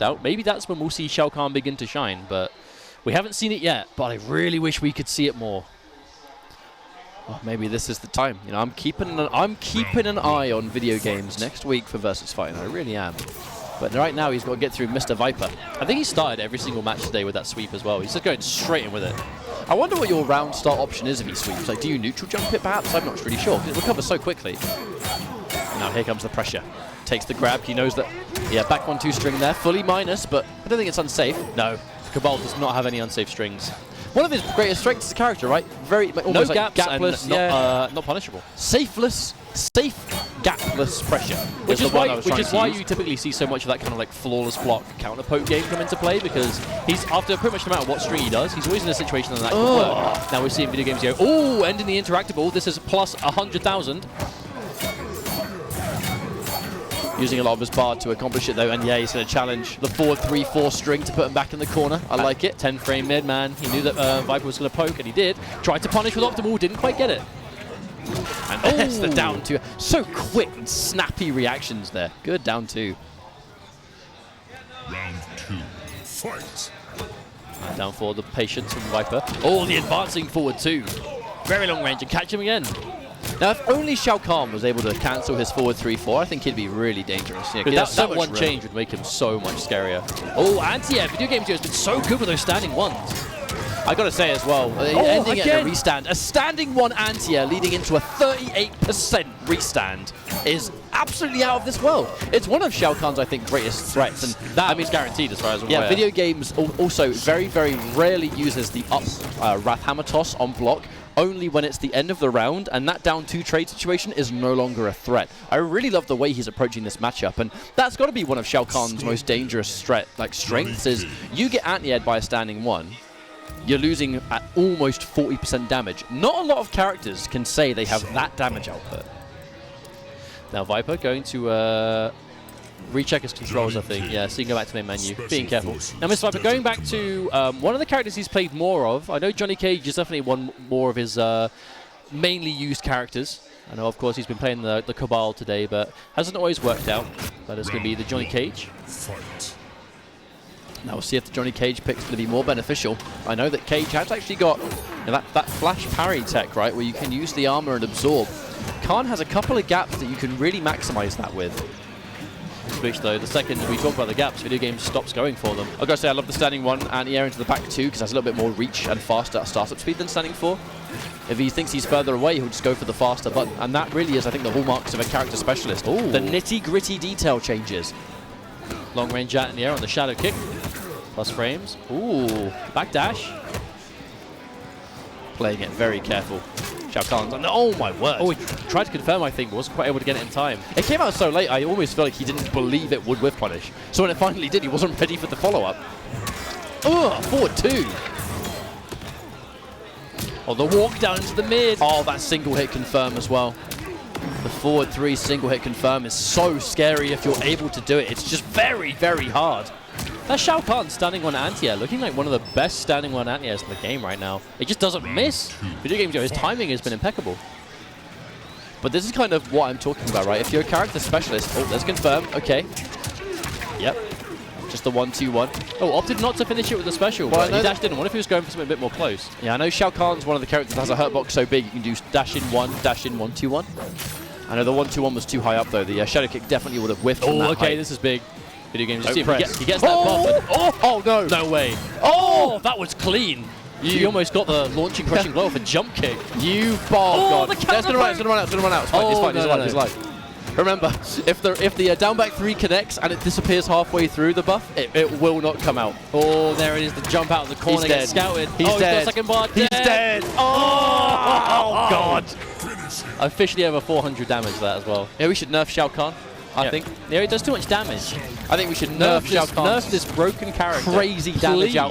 out. Maybe that's when we'll see Shao Kahn begin to shine, but we haven't seen it yet. But I really wish we could see it more. Well, maybe this is the time. You know, I'm keeping an eye on video games next week for Versus Fighting. I really am. But right now he's got to get through Mr. Viper. I think he started every single match today with that sweep as well. He's just going straight in with it. I wonder what your round start option is if he sweeps. Like, do you neutral jump it perhaps? I'm not really sure. It recovers so quickly. Now here comes the pressure. Takes the grab. He knows that, yeah, back 1-2 string there. Fully minus, but I don't think it's unsafe. No, Cabal does not have any unsafe strings. One of his greatest strengths as a character, right? Very almost no like gaps gapless, and not punishable. Safe, gapless pressure. Which is why you typically see so much of that kind of like flawless block counter poke game come into play, because he's, after pretty much no matter what string he does, he's always in a situation that can work. Now we're seeing VideoGamezYo. Oh, ending the interactable. This is plus 100,000. Using a lot of his bar to accomplish it though, and yeah, he's going to challenge the forward 3-4 string to put him back in the corner. I like it. 10 frame mid, man. He knew that Viper was going to poke, and he did. Tried to punish with optimal, didn't quite get it. And there's the down two. So quick and snappy reactions there. Good down two. Round 2, fight. And down for the patience from Viper. Oh, the advancing forward two. Very long range, and catch him again. Now, if only Shao Kahn was able to cancel his forward 3-4, I think he'd be really dangerous. Yeah, that one change would make him so much scarier. Oh, anti-air. VideoGamezYo has been so good with those standing ones. I gotta say as well, ending it in a restand. A standing one anti-air leading into a 38% restand is absolutely out of this world. It's one of Shao Kahn's, I think, greatest threats, and that is guaranteed as far as I'm aware. Yeah, video games also very, very rarely uses the up Wrath Hammer toss on block, only when it's the end of the round, and that down 2 trade situation is no longer a threat. I really love the way he's approaching this matchup, and that's got to be one of Shao Kahn's most dangerous strengths, is you get anti-aired by a standing one, you're losing at almost 40% damage. Not a lot of characters can say they have that damage output. Now Viper going to recheck his controls, I think. Yeah, so you can go back to main menu. Being careful. Now, Mr. Viper, going back to one of the characters he's played more of. I know Johnny Cage is definitely one more of his mainly used characters. I know, of course, he's been playing the Cabal today, but hasn't always worked out. But it's going to be the Johnny Cage. Now we'll see if the Johnny Cage pick's going to be more beneficial. I know that Cage has actually got that flash parry tech, right, where you can use the armor and absorb. Kahn has a couple of gaps that you can really maximize that with. Which, though, the second we talk about the gaps, video game stops going for them. I've got to say, I love the standing one anti-air into the back two, because that's a little bit more reach and faster startup speed than standing 4. If he thinks he's further away, he'll just go for the faster button. And that really is, I think, the hallmarks of a character specialist. Ooh. The nitty-gritty detail changes. Long range out in the air on the shadow kick. Plus frames. Ooh, back dash. Playing it very careful. Shao Kahn's on. Oh my word. Oh, he tried to confirm, I think, but wasn't quite able to get it in time. It came out so late, I almost feel like he didn't believe it would whiff punish. So when it finally did, he wasn't ready for the follow-up. Ugh, forward 2. Oh, the walk down into the mid. Oh, that single hit confirm as well. The forward 3 single hit confirm is so scary if you're able to do it. It's just very, very hard. That's Shao Kahn standing one anti-air, looking like one of the best standing one anti-airs in the game right now. It just doesn't miss. VideoGamezYo, his timing has been impeccable. But this is kind of what I'm talking about, right? If you're a character specialist, oh, let's confirm. Okay. Yep. Just the 1-2-1. Oh, opted not to finish it with a special, well, but he dashed in. What if he was going for something a bit more close? Yeah, I know Shao Kahn's one of the characters that has a hurt box so big you can do dash in 1-2-1. I know the 1-2-1 was too high up though. The shadow kick definitely would have whiffed. Oh, okay, height. This is big. Video games. He gets that buff. Oh no! No way! Oh, that was clean. You almost got the launching, crushing blow off a jump kick. You God! It's gonna run out. It's fine. It's fine. He's alive. Remember, if the down back 3 connects and it disappears halfway through the buff, it will not come out. Oh, there it is. The jump out of the corner gets scouted. He's dead. He's got second bar. He's dead. Oh God! Officially over 400 damage that as well. Yeah, we should nerf Shao Kahn. I think. Yeah, it does too much damage. I think we should nerf Shao Kahn. Nerf this broken character. Crazy damage out.